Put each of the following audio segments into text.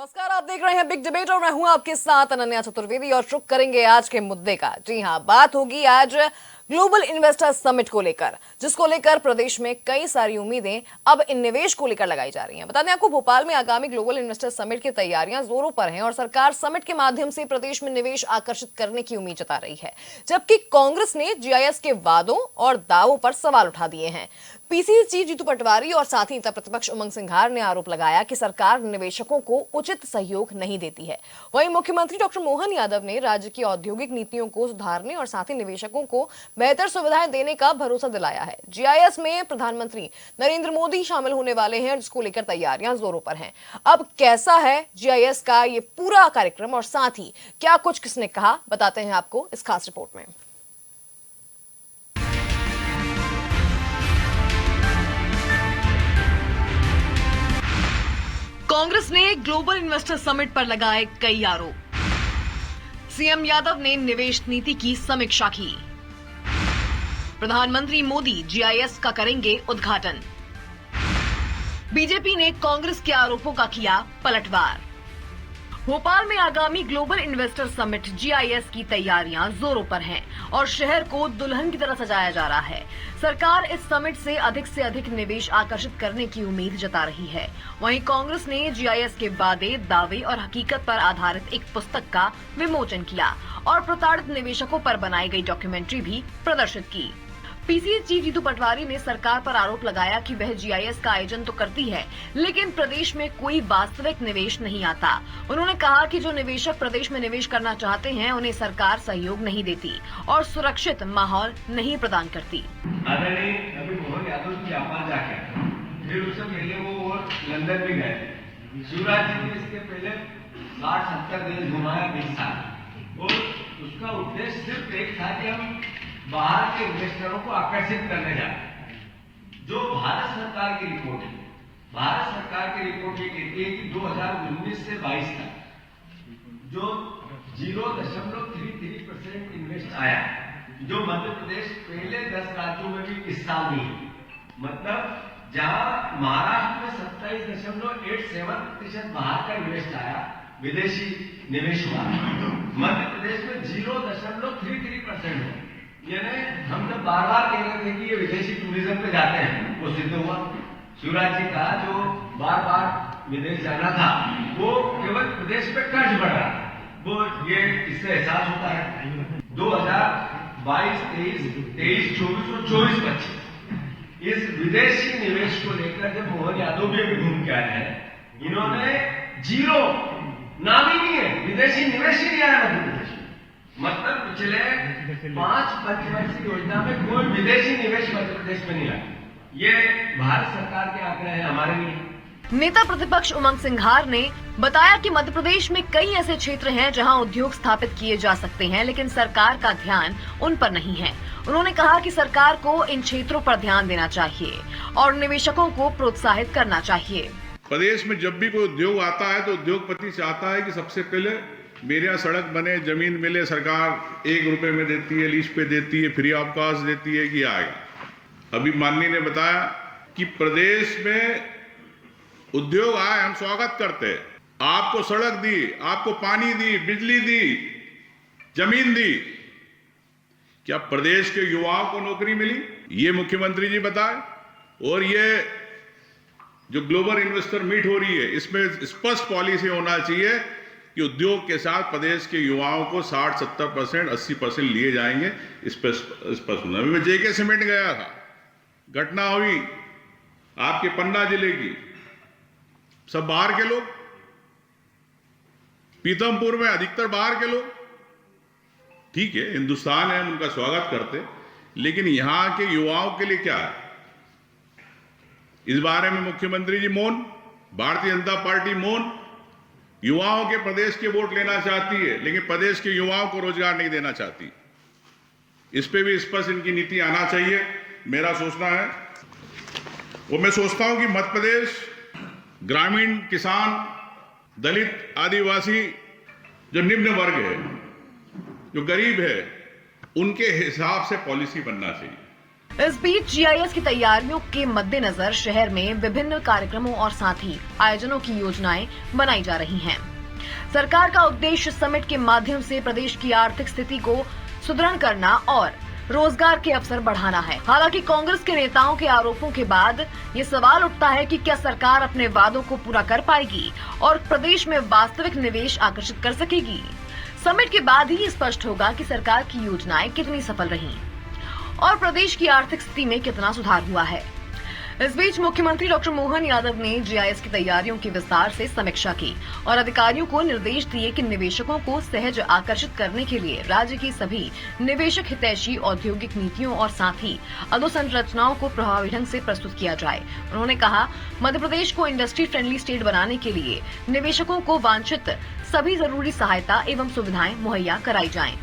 नमस्कार, आप देख रहे हैं बिग डिबेट और मैं हूं आपके साथ अनन्या चतुर्वेदी और शुरू करेंगे आज के मुद्दे का। जी हां, बात होगी आज ग्लोबल इन्वेस्टर समिट को लेकर, जिसको लेकर प्रदेश में कई सारी उम्मीदें अब इन निवेश को लेकर लगाई जा रही हैं। बता दें आपको, भोपाल में आगामी ग्लोबल इन्वेस्टर समिट की तैयारियां जोरों पर हैं और सरकार समिट के माध्यम से प्रदेश में निवेश आकर्षित करने की उम्मीद जता रही है, जबकि कांग्रेस ने जीआईएस के वादों और दावों पर सवाल उठा दिए हैं। पीसीसी चीफ जीतू पटवारी और साथ ही नेता प्रतिपक्ष उमंग सिंघार ने आरोप लगाया कि सरकार निवेशकों को उचित सहयोग नहीं देती है। वहीं मुख्यमंत्री डॉक्टर मोहन यादव ने राज्य की औद्योगिक नीतियों को सुधारने और साथ ही निवेशकों को बेहतर सुविधाएं देने का भरोसा दिलाया है। जीआईएस में प्रधानमंत्री नरेंद्र मोदी शामिल होने वाले हैं, जिसको लेकर तैयारियां जोरों पर हैं। अब कैसा है जीआईएस का ये पूरा कार्यक्रम और साथ ही क्या कुछ किसने कहा, बताते हैं आपको इस खास रिपोर्ट में। कांग्रेस ने ग्लोबल इन्वेस्टर समिट पर लगाए कई आरोप। सीएम यादव ने निवेश नीति की समीक्षा की। प्रधानमंत्री मोदी जीआईएस का करेंगे उद्घाटन। बीजेपी ने कांग्रेस के आरोपों का किया पलटवार। भोपाल में आगामी ग्लोबल इन्वेस्टर समिट जीआईएस की तैयारियां जोरों पर हैं और शहर को दुल्हन की तरह सजाया जा रहा है। सरकार इस समिट से अधिक निवेश आकर्षित करने की उम्मीद जता रही है। वहीं कांग्रेस ने जीआईएस के वादे, दावे और हकीकत पर आधारित एक पुस्तक का विमोचन किया और प्रताड़ित निवेशकों पर बनाई गई डॉक्यूमेंट्री भी प्रदर्शित की। पीसीसी चीफ जीतू पटवारी ने सरकार पर आरोप लगाया कि वह जीआईएस का आयोजन तो करती है, लेकिन प्रदेश में कोई वास्तविक निवेश नहीं आता। उन्होंने कहा कि जो निवेशक प्रदेश में निवेश करना चाहते हैं, उन्हें सरकार सहयोग नहीं देती और सुरक्षित माहौल नहीं प्रदान करती। आदरणीय अभी मोहन यादव जी जापान जाके, फिर उससे पहले वो लंदन भी गए। शिवराज जी ने इसके पहले 60-70 देश घुमाया 20 साल, और उसका उद्देश्य सिर्फ एक था कि हम बाहर के इन्वेस्टरों को आकर्षित करने जाए। जो भारत सरकार की रिपोर्ट है, भारत सरकार की रिपोर्ट ये कहती है कि 2019 से 22 तक जो 0.33% इन्वेस्ट आया, जो मध्य प्रदेश पहले 10 राज्यों में भी इस साल नहीं है। मतलब जहां महाराष्ट्र में 27.87% बाहर का इन्वेस्ट आया, विदेशी निवेश हुआ, मध्य प्रदेश में 0.33% है। यानी हम जब बार बार कह रहे थे कि ये विदेशी टूरिज्म पे जाते हैं, वो सिद्ध हुआ। शिवराज जी का जो बार बार विदेश जाना था, वो केवल प्रदेश पे कर्ज बढ़ रहा, वो ये इससे एहसास होता है। 2022, 23, 24 और 24-25 इस विदेशी निवेश को लेकर जब मोहन यादव भी घूम के आए हैं, इन्होंने जीरो, नाम ही नहीं है, विदेशी निवेश ही नहीं आया मध्य प्रदेश। मतलब पिछले 5 पंचवर्षीय योजना में कोई विदेशी निवेश मध्य प्रदेश में नहीं आया। ये भारत सरकार के आंकड़े हैं, हमारे नहीं। नेता प्रतिपक्ष उमंग सिंघार ने बताया कि मध्य प्रदेश में कई ऐसे क्षेत्र हैं जहां उद्योग स्थापित किए जा सकते हैं, लेकिन सरकार का ध्यान उन पर नहीं है। उन्होंने कहा कि सरकार को इन क्षेत्रों पर ध्यान देना चाहिए और निवेशकों को प्रोत्साहित करना चाहिए। प्रदेश में जब भी कोई उद्योग आता है तो उद्योगपति चाहता है कि सबसे पहले मेरे यहाँ सड़क बने, जमीन मिले, सरकार 1 रुपए में देती है, लीज पे देती है, फ्री ऑफ कॉस्ट देती है कि आएगा। अभी माननीय ने बताया कि प्रदेश में उद्योग आए, हम स्वागत करते हैं। आपको सड़क दी, आपको पानी दी, बिजली दी, जमीन दी, क्या प्रदेश के युवाओं को नौकरी मिली? ये मुख्यमंत्री जी बताए। और ये जो ग्लोबल इन्वेस्टर मीट हो रही है, इसमें स्पष्ट पॉलिसी होना चाहिए कि उद्योग के साथ प्रदेश के युवाओं को 60-70%, 80% लिए जाएंगे। इस पर स्पष्ट होना। मैं जेके सीमेंट गया था, घटना हुई आपके पन्ना जिले की, सब बाहर के लोग, पीतमपुर में अधिकतर बाहर के लोग। ठीक है, हिंदुस्तान है, हम उनका स्वागत करते, लेकिन यहां के युवाओं के लिए क्या है? इस बारे में मुख्यमंत्री जी मौन, भारतीय जनता पार्टी मौन। युवाओं के प्रदेश के वोट लेना चाहती है, लेकिन प्रदेश के युवाओं को रोजगार नहीं देना चाहती। इस पे भी स्पष्ट इनकी नीति आना चाहिए, मेरा सोचना है। वो मैं सोचता हूं कि मध्य प्रदेश ग्रामीण, किसान, दलित, आदिवासी, जो निम्न वर्ग है, जो गरीब है, उनके हिसाब से पॉलिसी बनना चाहिए। इस बीच जीआईएस की तैयारियों के मद्देनजर शहर में विभिन्न कार्यक्रमों और साथ ही आयोजनों की योजनाएं बनाई जा रही हैं। सरकार का उद्देश्य समिट के माध्यम से प्रदेश की आर्थिक स्थिति को सुदृढ़ करना और रोजगार के अवसर बढ़ाना है। हालांकि कांग्रेस के नेताओं के आरोपों के बाद ये सवाल उठता है कि क्या सरकार अपने वादों को पूरा कर पाएगी और प्रदेश में वास्तविक निवेश आकर्षित कर सकेगी। समिट के बाद ही स्पष्ट होगा कि सरकार की योजनाएं कितनी सफल रहीं और प्रदेश की आर्थिक स्थिति में कितना सुधार हुआ है। इस बीच मुख्यमंत्री डॉक्टर मोहन यादव ने जीआईएस की तैयारियों की विस्तार से समीक्षा की और अधिकारियों को निर्देश दिए कि निवेशकों को सहज आकर्षित करने के लिए राज्य की सभी निवेशक हितैषी औद्योगिक नीतियों और साथ ही अधोसंरचनाओं को प्रभावी ढंग से प्रस्तुत किया जाए। उन्होंने कहा, मध्य प्रदेश को इंडस्ट्री फ्रेंडली स्टेट बनाने के लिए निवेशकों को वांछित सभी जरूरी सहायता एवं सुविधाएं मुहैया कराई जाएं।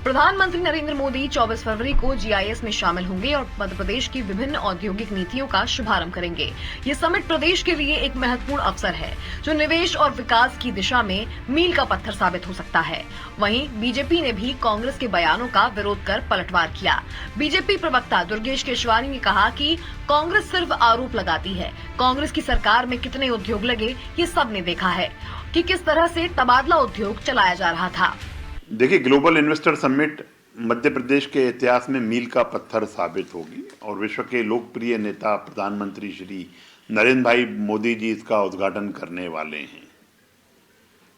प्रधानमंत्री नरेंद्र मोदी 24 फरवरी को जीआईएस में शामिल होंगे और मध्य प्रदेश की विभिन्न औद्योगिक नीतियों का शुभारंभ करेंगे। ये समिट प्रदेश के लिए एक महत्वपूर्ण अवसर है जो निवेश और विकास की दिशा में मील का पत्थर साबित हो सकता है। वहीं बीजेपी ने भी कांग्रेस के बयानों का विरोध कर पलटवार किया। बीजेपी प्रवक्ता दुर्गेश केशवानी ने कहा कि कांग्रेस सिर्फ आरोप लगाती है। कांग्रेस की सरकार में कितने उद्योग लगे ये सबने देखा है कि किस तरह से तबादला उद्योग चलाया जा रहा था। देखिए, global investor summit Madhya Pradesh के इतिहास में मील का पत्थर साबित होगी और विश्व के लोकप्रिय नेता प्रधानमंत्री श्री नरेंद्र भाई मोदी जी इसका उद्घाटन करने वाले हैं।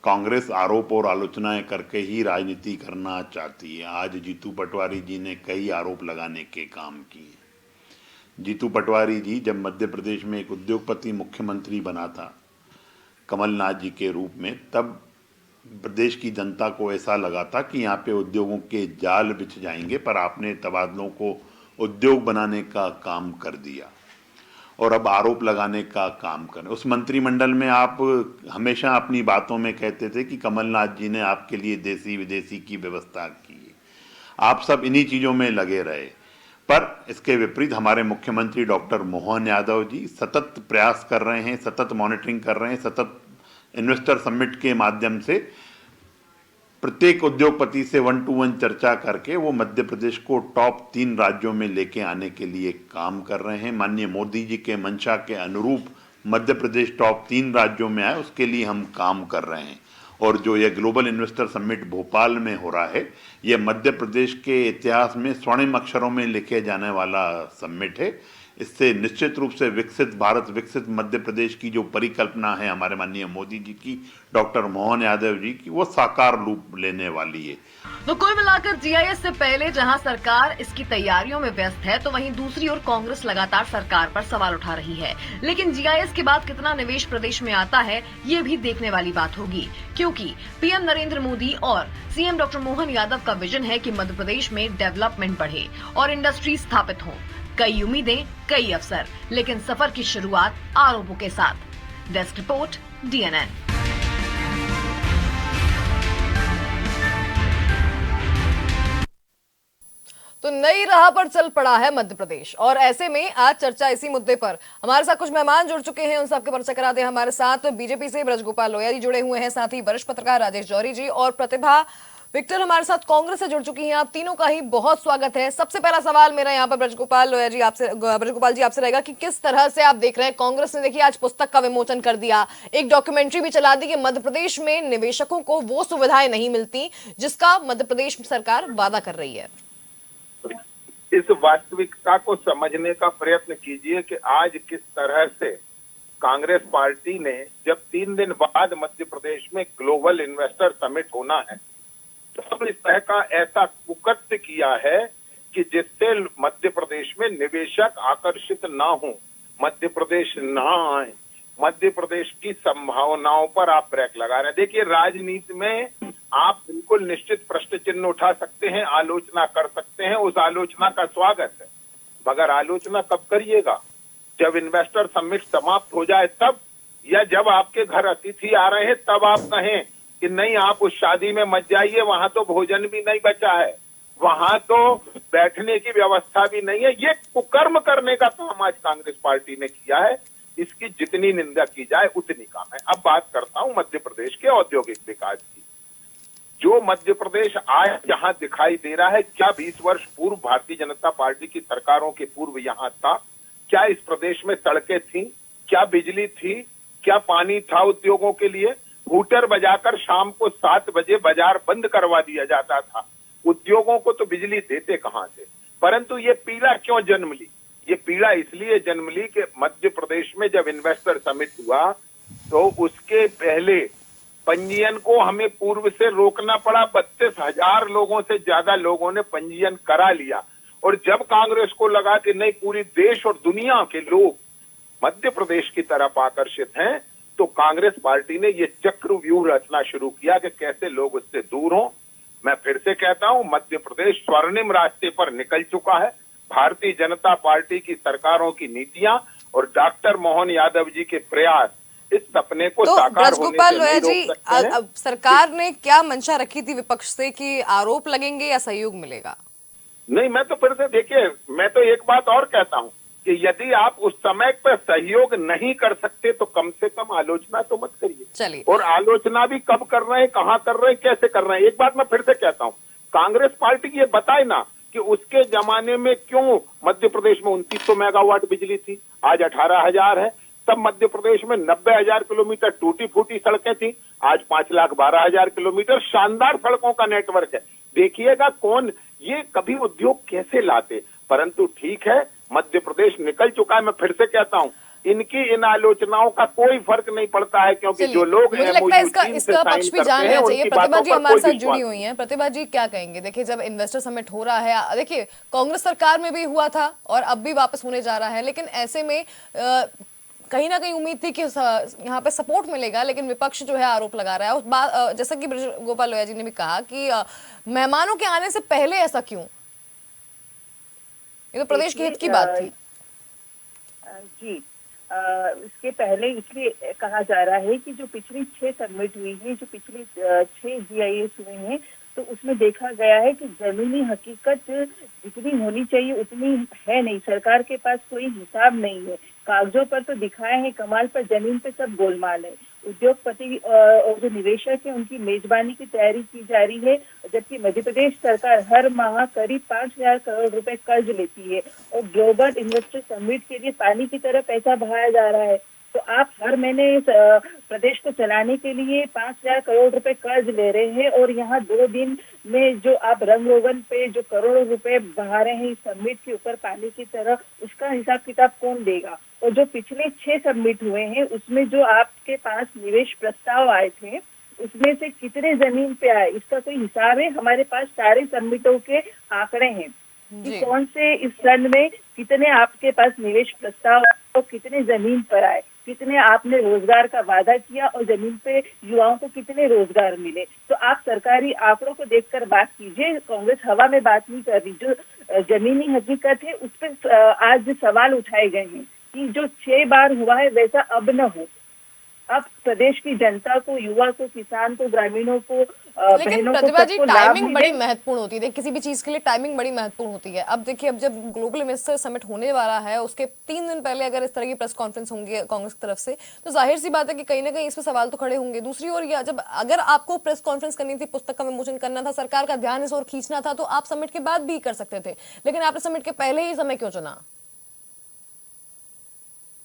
कांग्रेस आरोप और आलोचनाएं करके ही राजनीति करना चाहती है। आज जीतू पटवारी जी ने कई आरोप लगाने के काम किए। जीतू पटवारी जी जब मध्य प्रदेश में एक उद्योगपति मुख्यमंत्री बना था कमलनाथ जी के रूप में, तब प्रदेश की जनता को ऐसा लगा था कि यहाँ पे उद्योगों के जाल बिछ जाएंगे, पर आपने तबादलों को उद्योग बनाने का काम कर दिया और अब आरोप लगाने का काम करें। उस मंत्रिमंडल में आप हमेशा अपनी बातों में कहते थे कि कमलनाथ जी ने आपके लिए देसी विदेशी की व्यवस्था की। आप सब इन्हीं चीज़ों में लगे रहे, पर इसके विपरीत हमारे मुख्यमंत्री डॉक्टर मोहन यादव जी सतत प्रयास कर रहे हैं, सतत मॉनिटरिंग कर रहे हैं, सतत इन्वेस्टर समिट के माध्यम से प्रत्येक उद्योगपति से 1-to-1 चर्चा करके वो मध्य प्रदेश को टॉप 3 राज्यों में लेके आने के लिए काम कर रहे हैं। माननीय मोदी जी के मंशा के अनुरूप मध्य प्रदेश टॉप 3 राज्यों में आए, उसके लिए हम काम कर रहे हैं। और जो ये ग्लोबल इन्वेस्टर समिट भोपाल में हो रहा है, ये मध्य प्रदेश के इतिहास में स्वर्णिम अक्षरों में लिखे जाने वाला समिट है। इससे निश्चित रूप से विकसित भारत, विकसित मध्य प्रदेश की जो परिकल्पना है हमारे माननीय मोदी जी की, डॉक्टर मोहन यादव जी की, वो साकार रूप लेने वाली है। तो कुल मिलाकर जीआईएस से पहले जहां सरकार इसकी तैयारियों में व्यस्त है, तो वहीं दूसरी ओर कांग्रेस लगातार सरकार पर सवाल उठा रही है। लेकिन जीआईएस के बाद कितना निवेश प्रदेश में आता है, ये भी देखने वाली बात होगी, क्योंकि पीएम नरेंद्र मोदी और सीएम डॉक्टर मोहन यादव का विजन है कि मध्य प्रदेश में डेवलपमेंट बढ़े और इंडस्ट्री स्थापित हो। कई उम्मीदें, कई अवसर, लेकिन सफर की शुरुआत आरोपों के साथ। Desk report, DNN. तो नई राह पर चल पड़ा है मध्य प्रदेश और ऐसे में आज चर्चा इसी मुद्दे पर हमारे साथ कुछ मेहमान जुड़ चुके हैं, उन सबके परिचय करा दें। हमारे साथ बीजेपी से ब्रजगोपाल लोहिया जी जुड़े हुए हैं, साथ ही वरिष्ठ पत्रकार राजेश जौहरी जी और प्रतिभा विक्टर हमारे साथ कांग्रेस से जुड़ चुकी हैं। आप तीनों का ही बहुत स्वागत है। सबसे पहला सवाल मेरा यहाँ पर ब्रजगोपाल लोहिया जी आपसे रहेगा कि किस तरह से आप देख रहे हैं, कांग्रेस ने देखिए आज पुस्तक का विमोचन कर दिया, एक डॉक्यूमेंट्री भी चला दी कि मध्य प्रदेश में निवेशकों को वो सुविधाएं नहीं मिलती जिसका मध्य प्रदेश सरकार वादा कर रही है। इस वास्तविकता को समझने का प्रयत्न कीजिए कि आज किस तरह से कांग्रेस पार्टी ने, जब 3 दिन बाद मध्य प्रदेश में ग्लोबल इन्वेस्टर समिट होना है, तब इस तरह का ऐसा कुकृत्य किया है कि जिससे मध्य प्रदेश में निवेशक आकर्षित ना हो, मध्य प्रदेश ना आए, मध्य प्रदेश की संभावनाओं पर आप ब्रेक लगा रहे हैं। देखिए, राजनीति में आप बिल्कुल निश्चित प्रश्न चिन्ह उठा सकते हैं, आलोचना कर सकते हैं, उस आलोचना का स्वागत है, मगर आलोचना कब करिएगा? जब इन्वेस्टर समिट समाप्त हो जाए तब, या जब आपके घर अतिथि आ रहे हैं तब आप कहें कि नहीं आप उस शादी में मत जाइए, वहां तो भोजन भी नहीं बचा है, वहां तो बैठने की व्यवस्था भी नहीं है। ये कुकर्म करने का काम आज कांग्रेस पार्टी ने किया है। इसकी जितनी निंदा की जाए उतनी कम है। अब बात करता हूं मध्य प्रदेश के औद्योगिक विकास की। जो मध्य प्रदेश आज यहाँ दिखाई दे रहा है, क्या 20 वर्ष पूर्व भारतीय जनता पार्टी की सरकारों के पूर्व यहाँ था? क्या इस प्रदेश में सड़कें थी? क्या बिजली थी? क्या पानी था उद्योगों के लिए? हूटर बजाकर शाम को 7 बजे बाजार बंद करवा दिया जाता था। उद्योगों को तो बिजली देते कहां से? परंतु ये पीड़ा क्यों जन्म ली? ये पीड़ा इसलिए जन्म ली कि मध्य प्रदेश में जब इन्वेस्टर समिट हुआ तो उसके पहले पंजीयन को हमें पूर्व से रोकना पड़ा। 32,000 लोगों से ज्यादा लोगों ने पंजीयन करा लिया। और जब कांग्रेस को लगा कि नहीं, पूरी देश और दुनिया के लोग मध्य प्रदेश की तरफ आकर्षित हैं, तो कांग्रेस पार्टी ने ये चक्रव्यूह रचना शुरू किया कि कैसे लोग उससे दूर हों। मैं फिर से कहता हूं, मध्य प्रदेश स्वर्णिम रास्ते पर निकल चुका है। भारतीय जनता पार्टी की सरकारों की नीतियां और डॉक्टर मोहन यादव जी के प्रयास इस सपने को तो साकार होने ब्रजगोपाल से लोया नहीं जी, रोक सकते हैं। अब सरकार ने क्या मंशा रखी थी विपक्ष से कि आरोप लगेंगे या सहयोग मिलेगा? नहीं, मैं तो फिर से देखिए, मैं तो एक बात और कहता हूं कि यदि आप उस समय पर सहयोग नहीं कर सकते तो कम से कम आलोचना तो मत करिए। चलिए। और आलोचना भी कब कर रहे हैं, कहां कर रहे हैं, कैसे कर रहे हैं। एक बात मैं फिर से कहता हूं, कांग्रेस पार्टी ये बताए ना कि उसके जमाने में क्यों मध्य प्रदेश में 2900 मेगावाट बिजली थी, आज 18,000 है। तब मध्य प्रदेश में 90,000 किलोमीटर टूटी फूटी सड़कें थी, आज 5,12,000 किलोमीटर शानदार सड़कों का नेटवर्क है। देखिएगा कौन ये कभी उद्योग कैसे लाते। परंतु ठीक है, मध्य प्रदेश निकल चुका है। मैं फिर से कहता हूं, इनकी इन आलोचनाओं का कोई फर्क नहीं पड़ता है, क्योंकि जो लोग मुझे लगता है इसका MOU से पक्ष साइन भी करते जानना हैं, चाहिए। उनकी प्रतिभा बातों जी पर हमारे कोई साथ विश्वास जुड़ी हुई हैं। प्रतिभा जी क्या कहेंगे? देखिए, जब इन्वेस्टर समिट हो रहा है, देखिए कांग्रेस सरकार में भी हुआ था और अब भी वापस होने जा रहा है, लेकिन ऐसे में कहीं ना कहीं उम्मीद थी कि यहाँ पे सपोर्ट मिलेगा, लेकिन विपक्ष जो है आरोप लगा रहा है। उस बात जैसा कि ब्रजगोपाल लोया जी ने भी कहा कि मेहमानों के आने से पहले ऐसा क्यों? ये तो प्रदेश के हित की बात थी। जी, इसके पहले इसलिए कहा जा रहा है कि जो पिछली 6 समिट हुई है, जो पिछले 6 GIS हुए हैं, तो उसमें देखा गया है कि जमीनी हकीकत जितनी होनी चाहिए उतनी है नहीं। सरकार के पास कोई हिसाब नहीं है। कागजों पर तो दिखाए हैं कमाल, पर जमीन पे सब गोलमाल है। उद्योगपति और जो निवेशक है उनकी मेजबानी की तैयारी की जा रही है, जबकि मध्य प्रदेश सरकार हर माह करीब 5,000 करोड़ रुपए कर्ज लेती है और ग्लोबल इन्वेस्टर समिट के लिए पानी की तरह पैसा बहाया जा रहा है। तो आप हर महीने प्रदेश को चलाने के लिए 5,000 करोड़ रुपए कर्ज ले रहे हैं और यहाँ 2 दिन में जो आप रंग रोगन पे जो करोड़ों रुपए बहा रहे हैं इस समिट के ऊपर पानी की तरह, उसका हिसाब किताब कौन देगा? और जो पिछले 6 समिट हुए हैं उसमें जो आपके पास निवेश प्रस्ताव आए थे उसमें से कितने जमीन पे आए, इसका कोई हिसाब है? हमारे पास सारे समिटों के आंकड़े हैं कि कौन से इस सन में कितने आपके पास निवेश प्रस्ताव और कितने जमीन पर आए, कितने आपने रोजगार का वादा किया और जमीन पे युवाओं को कितने रोजगार मिले। तो आप सरकारी आंकड़ों को देखकर बात कीजिए। कांग्रेस हवा में बात नहीं कर रही। जो जमीनी हकीकत है उस पर आज सवाल उठाए गए हैं कि जो 6 बार हुआ है वैसा अब न हो। अब प्रदेश की जनता को, युवा को, किसान को, ग्रामीणों को, लेकिन प्रतिभा जी टाइमिंग बड़ी महत्वपूर्ण होती है। किसी भी चीज के लिए टाइमिंग बड़ी महत्वपूर्ण होती है। अब देखिए, अब जब ग्लोबल इन्वेस्टर समिट होने वाला है उसके 3 दिन पहले अगर इस तरह की प्रेस कॉन्फ्रेंस होंगे कांग्रेस की तरफ से, तो जाहिर सी बात है कि कहीं ना कहीं इस पर सवाल तो खड़े होंगे। दूसरी ओर जब अगर आपको प्रेस कॉन्फ्रेंस करनी थी, पुस्तक का विमोचन करना था, सरकार का ध्यान इस ओर खींचना था, तो आप समिट के बाद भी कर सकते थे, लेकिन आपने समिट के पहले ही समय क्यों चुना?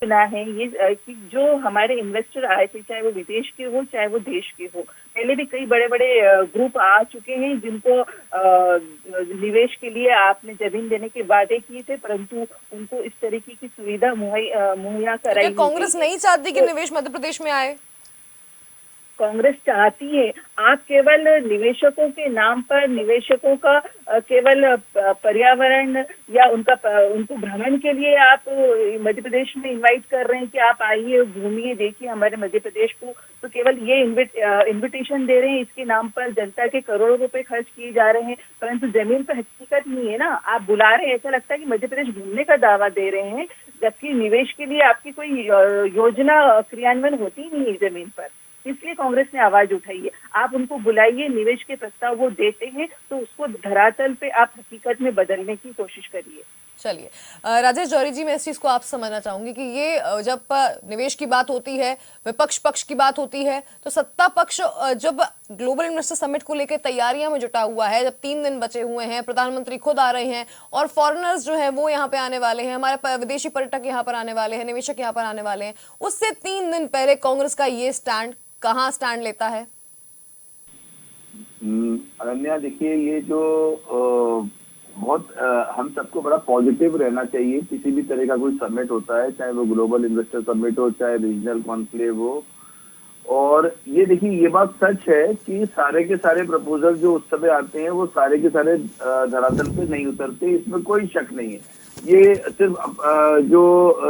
है ये कि जो हमारे इन्वेस्टर आए थे, चाहे वो विदेश के हो चाहे वो देश के हो, पहले भी कई बड़े बड़े ग्रुप आ चुके हैं जिनको निवेश के लिए आपने जमीन देने के वादे किए थे, परंतु उनको इस तरीके की सुविधा मुहैया कराई। कांग्रेस नहीं चाहती कि निवेश मध्य प्रदेश में आए? कांग्रेस चाहती है। आप केवल निवेशकों के नाम पर निवेशकों का केवल पर्यावरण या उनको भ्रमण के लिए आप मध्य प्रदेश में इनवाइट कर रहे हैं कि आप आइए, घूमिए, देखिए हमारे मध्य प्रदेश को, तो केवल ये इन्विटेशन दे रहे हैं। इसके नाम पर जनता के करोड़ों रुपए खर्च किए जा रहे हैं, परंतु जमीन पर हकीकत नहीं है ना। आप बुला रहे हैं, ऐसा लगता है कि मध्य प्रदेश घूमने का दावा दे रहे हैं, जबकि निवेश के लिए आपकी कोई योजना क्रियान्वयन होती नहीं है जमीन पर। इसलिए कांग्रेस ने आवाज उठाई है। आप उनको बुलाइए, निवेश के प्रस्ताव वो देते हैं तो उसको धरातल पे आप हकीकत में बदलने की कोशिश करिए। चलिए राजेश जौहरी जी, मैं इस चीज को आप समझना चाहूंगी कि ये जब निवेश की बात होती है, विपक्ष पक्ष की बात होती है, तो सत्ता पक्ष जब ग्लोबल इन्वेस्टर समिट को लेकर तैयारियां में जुटा हुआ है, जब 3 दिन बचे हुए हैं, प्रधानमंत्री खुद आ रहे हैं और फॉरेनर्स जो है वो यहाँ पे आने वाले हैं, हमारे विदेशी पर्यटक यहाँ पर आने वाले हैं, निवेशक यहाँ पर आने वाले हैं, उससे 3 दिन पहले कांग्रेस का ये स्टैंड कहाँ स्टैंड लेता है? अनन्या, देखिए, ये जो बहुत हम सबको बड़ा पॉजिटिव रहना चाहिए। किसी भी तरह का कोई समिट होता है, चाहे वो ग्लोबल इन्वेस्टर समिट हो, चाहे रीजनल कॉन्क्लेव हो, और ये देखिए, ये बात सच है कि सारे के सारे प्रपोजल जो उस समय आते हैं वो सारे के सारे धरातल पे नहीं उतरते, इसमें कोई शक नहीं है। ये सिर्फ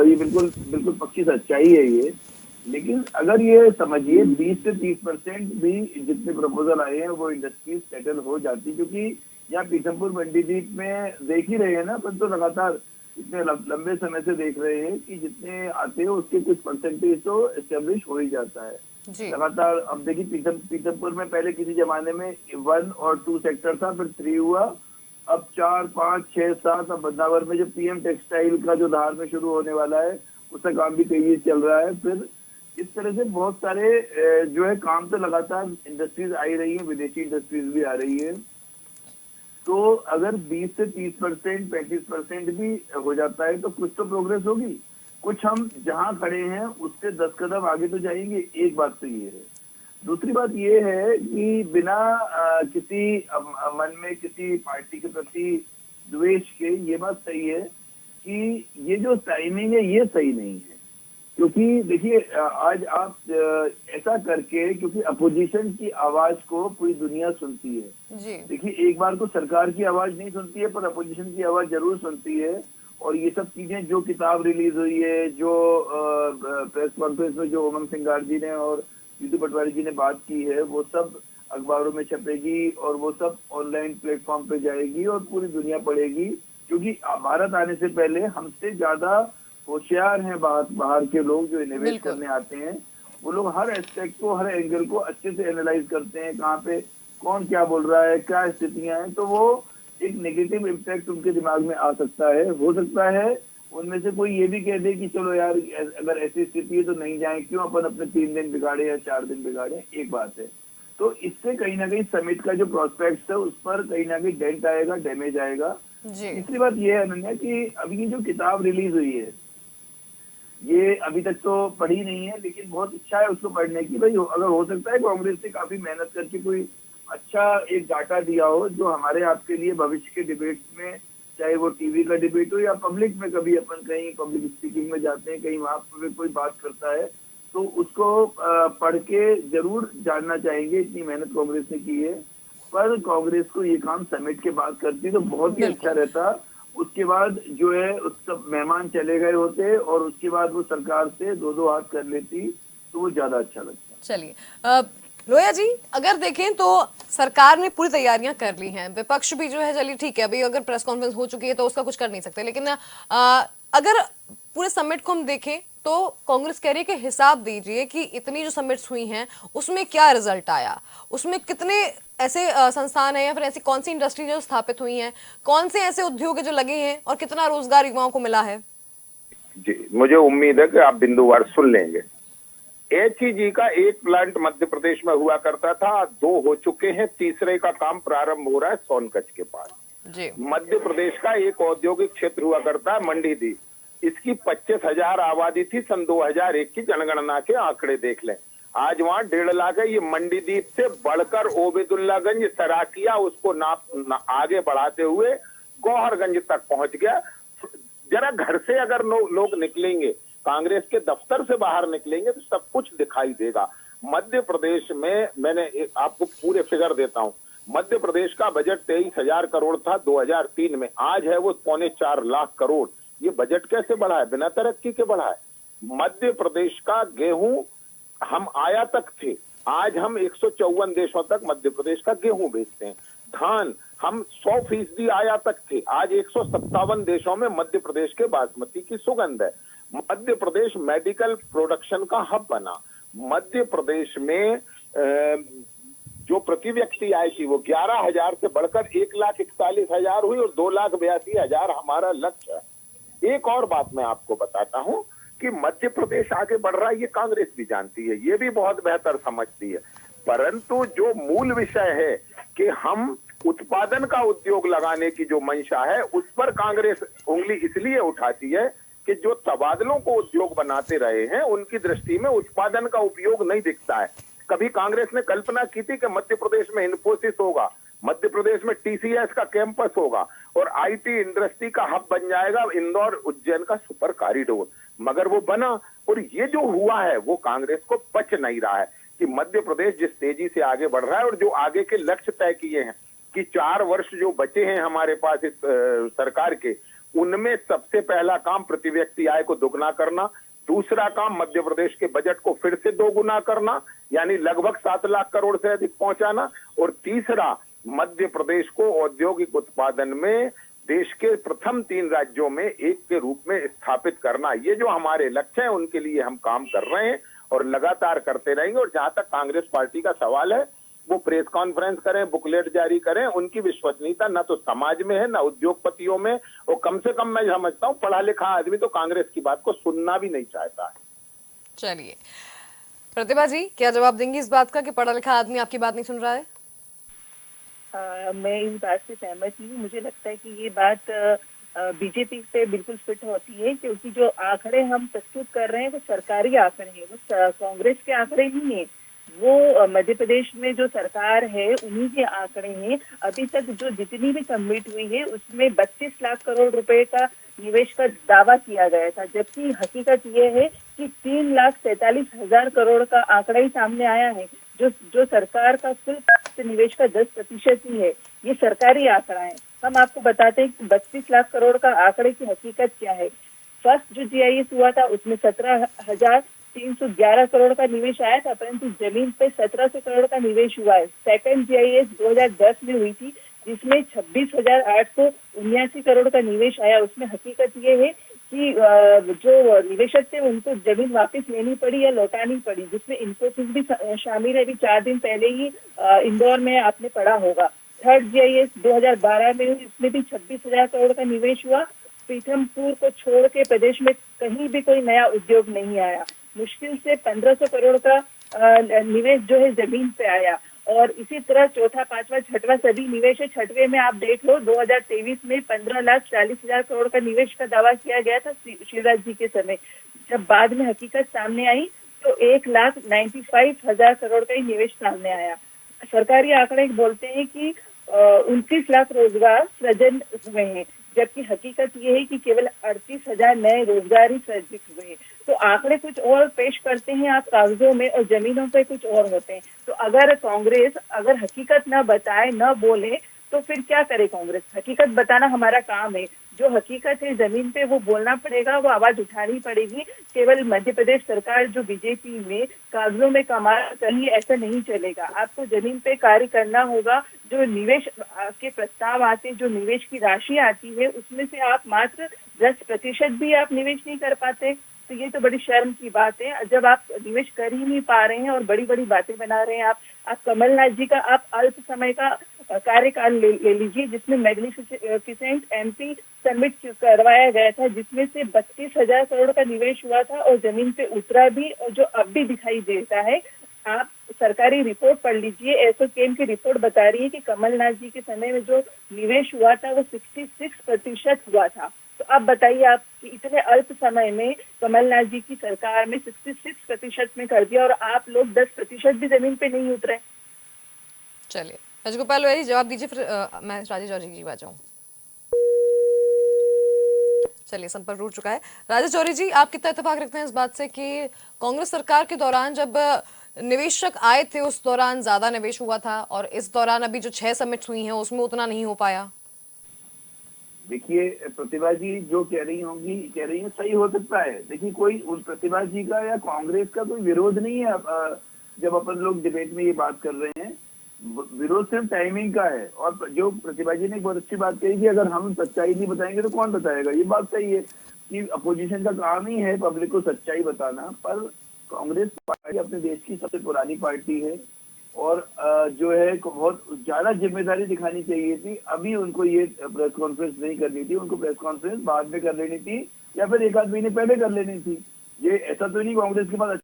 ये बिल्कुल बिल्कुल पक्की सच्चाई है ये। लेकिन अगर ये समझिए 20 से 30% भी जितने प्रपोजल आए हैं वो इंडस्ट्रीज सेटल हो जाती, क्योंकि यहाँ पीथमपुर मंडीदीप में देख ही रहे हैं ना, पर तो लगातार इतने लंबे समय से देख रहे हैं कि जितने आते हैं उसके कुछ परसेंटेज तो एस्टेब्लिश हो ही जाता है लगातार। अब देखिए, पीथमपुर में पहले किसी जमाने में 1 और 2 सेक्टर था, फिर 3 हुआ, अब 4, 5, 6, 7, अब बदनावर में जो पीएम टेक्सटाइल का जो धार में शुरू होने वाला है उसका काम भी तेजी चल रहा है। फिर इस तरह से बहुत सारे जो है काम तो लगातार इंडस्ट्रीज आ ही रही है, विदेशी इंडस्ट्रीज भी आ रही है। तो अगर 20 से 30%, 35% भी हो जाता है तो कुछ तो प्रोग्रेस होगी, कुछ हम जहां खड़े हैं उससे 10 कदम आगे तो जाएंगे। एक बात तो ये है। दूसरी बात ये है कि बिना किसी मन में किसी पार्टी के प्रति द्वेष के, ये बात सही है कि ये जो टाइमिंग है ये सही नहीं है। क्योंकि देखिए, आज आप ऐसा करके, क्योंकि अपोजिशन की आवाज को पूरी दुनिया सुनती है। देखिए, एक बार तो सरकार की आवाज नहीं सुनती है, पर अपोजिशन की आवाज जरूर सुनती है। और ये सब चीजें, जो किताब रिलीज हुई है, जो प्रेस कॉन्फ्रेंस में जो उमंग सिंगार जी ने और जीतू पटवारी जी ने बात की है, वो सब अखबारों में छपेगी और वो सब ऑनलाइन प्लेटफॉर्म पे जाएगी और पूरी दुनिया पढ़ेगी। क्योंकि भारत आने से पहले हमसे ज्यादा होशियार हैं बाहर के लोग जो इन्वेस्ट करने आते हैं। वो लोग हर एस्पेक्ट को, हर एंगल को अच्छे से एनालाइज करते हैं, कहाँ पे कौन क्या बोल रहा है, क्या स्थितियां हैं। तो वो एक नेगेटिव इम्पैक्ट उनके दिमाग में आ सकता है। हो सकता है उनमें से कोई ये भी कह दे कि चलो यार, अगर ऐसी स्थिति है तो नहीं जाए, क्यों अपन अपने 3 दिन बिगाड़े या 4 दिन बिगाड़े। एक बात है। तो इससे कहीं ना कहीं समिट का जो प्रोस्पेक्ट है उस पर कहीं ना कहीं डेंट आएगा, डैमेज आएगा। तीसरी बात ये है अनन्या कि अभी की जो किताब रिलीज हुई है, ये अभी तक तो पढ़ी नहीं है, लेकिन बहुत इच्छा है उसको पढ़ने की। भाई, अगर हो सकता है कांग्रेस ने काफी मेहनत करके कोई अच्छा एक डाटा दिया हो जो हमारे आपके लिए भविष्य के डिबेट्स में, चाहे वो टीवी का डिबेट हो या पब्लिक में, कभी अपन कहीं पब्लिक स्पीकिंग में जाते हैं, कहीं वहां पर कोई बात करता है तो उसको पढ़ के जरूर जानना चाहेंगे। इतनी मेहनत कांग्रेस ने की है, पर कांग्रेस को ये काम समिट के बाद करती तो बहुत ही अच्छा रहता। उसके बाद जो है उस सब मेहमान चले गए होते और उसके बाद वो सरकार से 2-2 हाथ कर लेती तो वो ज्यादा अच्छा लगता। चलिए लोया जी, अगर देखें तो सरकार ने पूरी तैयारियां कर ली हैं, विपक्ष भी जो है, चलिए ठीक है, अभी अगर प्रेस कॉन्फ्रेंस हो चुकी है तो उसका कुछ कर नहीं सकते, लेकिन अगर पूरे समिट को हम देखें तो कांग्रेस कह रही है कि हिसाब दीजिए कि इतनी जो समिट्स हुई हैं उसमें क्या रिजल्ट आया, उसमें कितने ऐसे संस्थान हैं या फिर ऐसी कौन सी इंडस्ट्री जो स्थापित हुई हैं, कौन से ऐसे उद्योग जो लगे हैं और कितना रोजगार युवाओं को मिला है। जी, मुझे उम्मीद है कि आप बिंदुवार सुन लेंगे। HEG का एक प्लांट मध्य प्रदेश में हुआ करता था, 2 हो चुके हैं, तीसरे का काम प्रारंभ हो रहा है सोनकच्छ के पास। मध्य प्रदेश का एक औद्योगिक क्षेत्र हुआ करता है मंडीदीप, इसकी 25,000 आबादी थी सन 2001 की जनगणना के आंकड़े देख लें। आज वहां 1.5 लाख है। ये मंडीदीप से बढ़कर ओबेदुल्लागंज, सराकिया, उसको आगे बढ़ाते हुए गौहरगंज तक पहुंच गया। जरा घर से अगर लोग निकलेंगे, कांग्रेस के दफ्तर से बाहर निकलेंगे तो सब कुछ दिखाई देगा। मध्य प्रदेश में, मैंने आपको पूरे फिगर देता हूं, मध्य प्रदेश का बजट 23,000 करोड़ था 2003 में, आज है वो 3.25 लाख करोड़। ये बजट कैसे बढ़ा है? बिना तरक्की के बढ़ा है। मध्य प्रदेश का गेहूं हम आयातक थे, आज हम 154 देशों तक मध्य प्रदेश का गेहूं बेचते हैं। धान हम 100% आयातक थे, आज 157 देशों में मध्य प्रदेश के बासमती की सुगंध है। मध्य प्रदेश मेडिकल प्रोडक्शन का हब बना। मध्य प्रदेश में जो प्रति व्यक्ति आय थी वो 11,000 से बढ़कर 1,41,000 हुई और 2,82,000 हमारा लक्ष्य है। एक और बात मैं आपको बताता हूं कि मध्य प्रदेश आगे बढ़ रहा है, ये कांग्रेस भी जानती है, ये भी बहुत बेहतर समझती है, परंतु जो मूल विषय है कि हम उत्पादन का उद्योग लगाने की जो मंशा है उस पर कांग्रेस उंगली इसलिए उठाती है कि जो तबादलों को उद्योग बनाते रहे हैं उनकी दृष्टि में उत्पादन का उपयोग नहीं दिखता है। कभी कांग्रेस ने कल्पना की थी कि मध्य प्रदेश में इन्फोसिस होगा, मध्य प्रदेश में टीसीएस का कैंपस होगा और आईटी इंडस्ट्री का हब बन जाएगा इंदौर उज्जैन का सुपर कॉरिडोर, मगर वो बना और ये जो हुआ है वो कांग्रेस को पच नहीं रहा है कि मध्य प्रदेश जिस तेजी से आगे बढ़ रहा है और जो आगे के लक्ष्य तय किए हैं कि 4 वर्ष जो बचे हैं हमारे पास इस सरकार के, उनमें सबसे पहला काम प्रति व्यक्ति आय को दुगना करना, दूसरा काम मध्य प्रदेश के बजट को फिर से 2 गुना करना यानी लगभग 7 लाख करोड़ से अधिक पहुंचाना, और तीसरा मध्य प्रदेश को औद्योगिक उत्पादन में देश के प्रथम 3 राज्यों में एक के रूप में स्थापित करना। ये जो हमारे लक्ष्य हैं उनके लिए हम काम कर रहे हैं और लगातार करते रहेंगे। और जहां तक कांग्रेस पार्टी का सवाल है, वो प्रेस कॉन्फ्रेंस करें, बुकलेट जारी करें, उनकी विश्वसनीयता न तो समाज में है न उद्योगपतियों में, और कम से कम मैं समझता हूं पढ़ा लिखा आदमी तो कांग्रेस की बात को सुनना भी नहीं चाहता है। चलिए प्रतिभा जी, क्या जवाब देंगी इस बात का कि पढ़ा लिखा आदमी आपकी बात नहीं सुन रहा है? मैं इस बात से सहमत हूँ। मुझे लगता है कि ये बात बीजेपी पे बिल्कुल फिट होती है, क्योंकि जो आंकड़े हम प्रस्तुत कर रहे हैं वो सरकारी आंकड़े हैं, वो कांग्रेस के आंकड़े नहीं है। वो मध्य प्रदेश में जो सरकार है उन्हीं के आंकड़े हैं। अभी तक जो जितनी भी सबमिट हुई है उसमें 32 लाख करोड़ रुपए का निवेश का दावा किया गया था, जबकि हकीकत ये है कि 3,43,000 करोड़ का आंकड़ा ही सामने आया है। जो सरकार का कुल निवेश का 10% ही है। ये सरकारी आंकड़ा है। हम आपको बताते हैं कि 32 लाख करोड़ का आंकड़े की हकीकत क्या है। फर्स्ट जो जीआईएस हुआ था उसमें 17,311 करोड़ का निवेश आया था, परंतु जमीन पे 1,700 करोड़ का निवेश हुआ है। सेकंड जीआईएस 2010 में हुई थी, जिसमें 26,879 करोड़ का निवेश आया। उसमें हकीकत ये है कि जो निवेशक थे उनको जमीन वापस लेनी पड़ी या लौटानी पड़ी, जिसमें इन्फोसिस भी शामिल है। अभी 4 दिन पहले ही इंदौर में आपने पढ़ा होगा। थर्ड जीआईएस 2012 में हुई, इसमें भी 26,000 करोड़ का निवेश हुआ। पीथमपुर को छोड़ के प्रदेश में कहीं भी कोई नया उद्योग नहीं आया। मुश्किल से 1,500 करोड़ का निवेश जो है जमीन पे आया। और इसी तरह चौथा, पांचवा, छठवां सभी निवेश है। छठवें में आप देख लो 2023 में 15,40,000 करोड़ का निवेश का दावा किया गया था शिवराज जी के समय। जब बाद में हकीकत सामने आई तो 1,95,000 करोड़ का ही निवेश सामने आया। सरकारी आंकड़े बोलते हैं कि 29 लाख रोजगार सृजन हुए हैं, जबकि हकीकत ये है कि केवल 38,000 नए रोजगार ही सृजित हुए हैं। तो आंकड़े कुछ और पेश करते हैं आप कागजों में और जमीनों पे कुछ और होते हैं। तो अगर कांग्रेस अगर हकीकत न बताए, न बोले, तो फिर क्या करे कांग्रेस? हकीकत बताना हमारा काम है। जो हकीकत है जमीन पे वो बोलना पड़ेगा, वो आवाज उठानी पड़ेगी। केवल मध्य प्रदेश सरकार जो बीजेपी में कागजों में कमाल करिए ऐसा नहीं चलेगा। आपको जमीन पे कार्य करना होगा। जो निवेश के प्रस्ताव आते, जो निवेश की राशि आती है, उसमें से आप मात्र 10% भी आप निवेश नहीं कर पाते, तो ये तो बड़ी शर्म की बात है। जब आप निवेश कर ही नहीं पा रहे हैं और बड़ी बड़ी बातें बना रहे हैं आप कमलनाथ जी का आप अल्प समय का कार्यकाल ले लीजिए, जिसमें मैग्निफिसेंट एमपी समिट करवाया गया था, जिसमें से 32,000 करोड़ का निवेश हुआ था और जमीन पे उतरा भी, और जो अब भी दिखाई देता है। आप सरकारी रिपोर्ट पढ़ लीजिए। एसोचैम की रिपोर्ट बता रही है कि कमलनाथ जी के समय में जो निवेश हुआ था वो 66% हुआ था। तो अब बताइए, आप इतने अल्प समय में कमलनाथ जी की सरकार में 66% में कर दिया और आप लोग 10% भी जमीन पे नहीं उतरे। चलिए राजगोपाल जवाब दीजिए, फिर मैं राजेश चौधरी की बात जाऊँ। चलिए संपर्क टूट चुका है। राजेश चौधरी जी, आप कितना इत्तेफाक रखते हैं इस बात से कि कांग्रेस सरकार के दौरान जब निवेशक आए थे उस दौरान ज्यादा निवेश हुआ था और इस दौरान अभी जो 6 समिट हुई हैं उसमें उतना नहीं हो पाया? देखिए प्रतिभा जी जो कह रही है सही हो सकता है। देखिए कोई उन प्रतिभा जी का या कांग्रेस का कोई विरोध नहीं है। जब अपन लोग डिबेट में ये बात कर रहे हैं, विरोध सिर्फ टाइमिंग का है। और जो प्रतिभा जी ने बहुत अच्छी बात कही कि अगर हम सच्चाई नहीं बताएंगे तो कौन बताएगा। ये बात सही है कि अपोजिशन का काम ही है पब्लिक को सच्चाई बताना, पर कांग्रेस पार्टी अपने देश की सबसे पुरानी पार्टी है और जो है बहुत ज्यादा जिम्मेदारी दिखानी चाहिए थी। अभी उनको ये प्रेस कॉन्फ्रेंस नहीं करनी थी, उनको प्रेस कॉन्फ्रेंस बाद में कर लेनी थी या फिर एक आध महीने पहले कर लेनी थी। ये ऐसा तो नहीं कांग्रेस के पास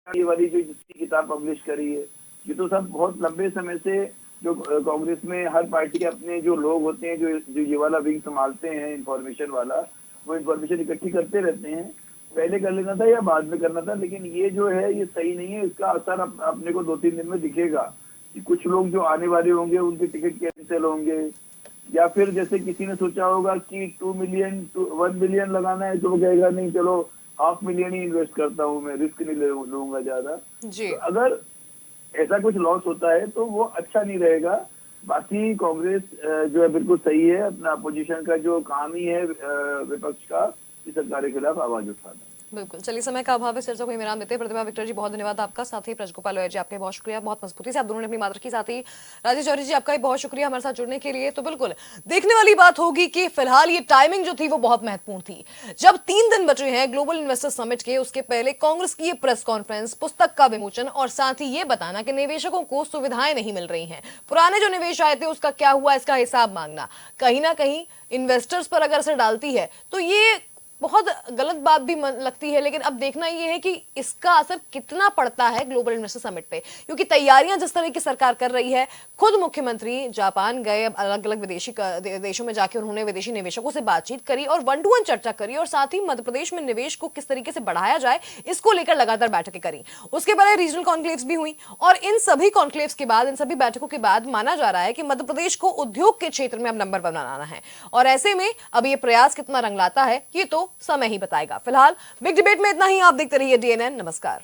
ये वाली जो जिसकी किताब पब्लिश करी है, ये तो सब बहुत लंबे समय से जो कांग्रेस में हर पार्टी के अपने जो लोग होते हैं जो ये वाला विंग संभालते हैं इंफॉर्मेशन वाला, वो इंफॉर्मेशन इकट्ठी करते रहते हैं। पहले कर लेना था या बाद में करना था, लेकिन ये जो है ये सही नहीं है। इसका असर अपने को 2-3 दिन में दिखेगा कि कुछ लोग जो आने वाले होंगे उनके टिकट कैंसिल होंगे, या फिर जैसे किसी ने सोचा होगा कि 2 मिलियन 1 बिलियन लगाना है तो वो कहेगा नहीं चलो 500 मिलियन ही इन्वेस्ट करता हूँ, मैं रिस्क नहीं लूंगा ज्यादा। तो अगर ऐसा कुछ लॉस होता है तो वो अच्छा नहीं रहेगा। बाकी कांग्रेस जो है बिल्कुल सही है, अपना अपोजिशन का जो काम ही है विपक्ष का कि सरकार के खिलाफ आवाज उठाना। बिल्कुल, चलिए समय का अभाव है, चर्चा को विराम देते हैं। प्रतिभा विक्टर जी बहुत धन्यवाद आपका, साथ ही ब्रजगोपाल जी आपका बहुत शुक्रिया, बहुत मजबूती से आप दोनों ने अपनी बात रखी। साथ ही राजेश जौहरी जी आपका भी बहुत शुक्रिया हमारे साथ जुड़ने के लिए। तो बिल्कुल देखने वाली बात होगी कि फिलहाल ये टाइमिंग जो थी वो बहुत महत्वपूर्ण थी। जब 3 दिन बचे हैं ग्लोबल इन्वेस्टर समिट के, उसके पहले कांग्रेस की ये प्रेस कॉन्फ्रेंस, पुस्तक का विमोचन और साथ ही ये बताना कि निवेशकों को सुविधाएं नहीं मिल रही हैं, पुराने जो निवेश आए थे उसका क्या हुआ, इसका हिसाब मांगना, कहीं ना कहीं इन्वेस्टर्स पर अगर असर डालती है तो ये बहुत गलत बात भी लगती है। लेकिन अब देखना यह है कि इसका असर कितना पड़ता है ग्लोबल इन्वेस्टर समिट पे, क्योंकि तैयारियां जिस तरह की सरकार कर रही है, खुद मुख्यमंत्री जापान गए, अलग अलग विदेशी देशों में जाके उन्होंने विदेशी निवेशकों से बातचीत करी और 1-to-1 चर्चा करी, और साथ ही मध्य प्रदेश में निवेश को किस तरीके से बढ़ाया जाए इसको लेकर लगातार बैठकें करी। उसके बाद रीजनल कॉन्क्लेव्स भी हुई और इन सभी कॉन्क्लेव्स के बाद, इन सभी बैठकों के बाद माना जा रहा है कि मध्य प्रदेश को उद्योग के क्षेत्र में अब नंबर बनाना है। और ऐसे में अब ये प्रयास कितना रंग लाता है ये तो समय ही बताएगा। फिलहाल बिग डिबेट में इतना ही। आप देखते रहिए DNN। नमस्कार।